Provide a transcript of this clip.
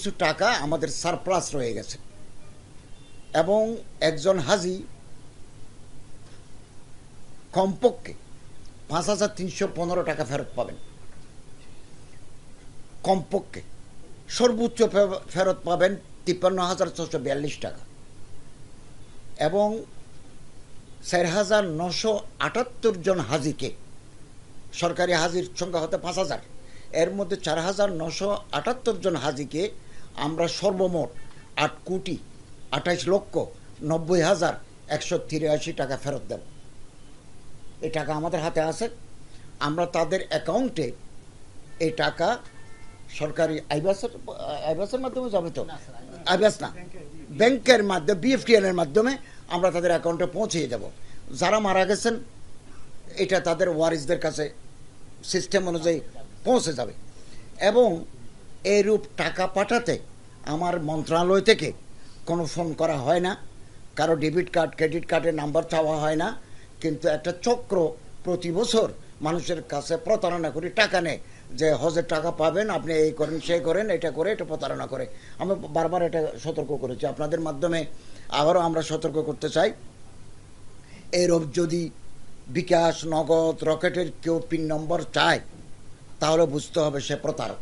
কিছু টাকা আমাদের সারপ্লাস রয়ে গেছে এবং একজন হাজি কমপক্ষে ৫,৩১৫ টাকা ফেরত পাবেন, কমপক্ষে। সর্বোচ্চ ফেরত পাবেন ৫৩,৬৪২ টাকা এবং ৪,৯৭৮ জন হাজিকে, সরকারি হাজির সংখ্যা হতে ৫,০০০, এর মধ্যে ৪,৯৭৮ জন হাজিকে আমরা সর্বমোট ৮,২৮,৯০,১৮৩ টাকা ফেরত দেব। এই টাকা আমাদের হাতে আছে। আমরা তাদের অ্যাকাউন্টে এই টাকা সরকারি আইবাসের মাধ্যমে যাবে তো, আইবাস না, ব্যাংকের মাধ্যমে, BFTN এর মাধ্যমে আমরা তাদের অ্যাকাউন্টে পৌঁছিয়ে দেব। যারা মারা গেছেন এটা তাদের ওয়ারিসদের কাছে সিস্টেম অনুযায়ী পৌঁছে যাবে। এবং এইরূপ টাকা পাঠাতে আমার মন্ত্রণালয় থেকে কোনো ফোন করা হয় না, কারো ডেবিট কার্ড ক্রেডিট কার্ডের নাম্বার চাওয়া হয় না, কিন্তু একটা চক্র প্রতি বছর মানুষের কাছে প্রতারণা করে টাকা নেয় যে হজের টাকা পাবেন, আপনি এই করেন সেই করেন, এটা করে, এটা প্রতারণা করে। আমরা বারবার এটা সতর্ক করেছি, আপনাদের মাধ্যমে আবারও আমরা সতর্ক করতে চাই। এরূপ যদি বিকাশ, নগদ, রকেটের কেউ পিন নম্বর চায় তাহলে বুঝতে হবে সে প্রতারক।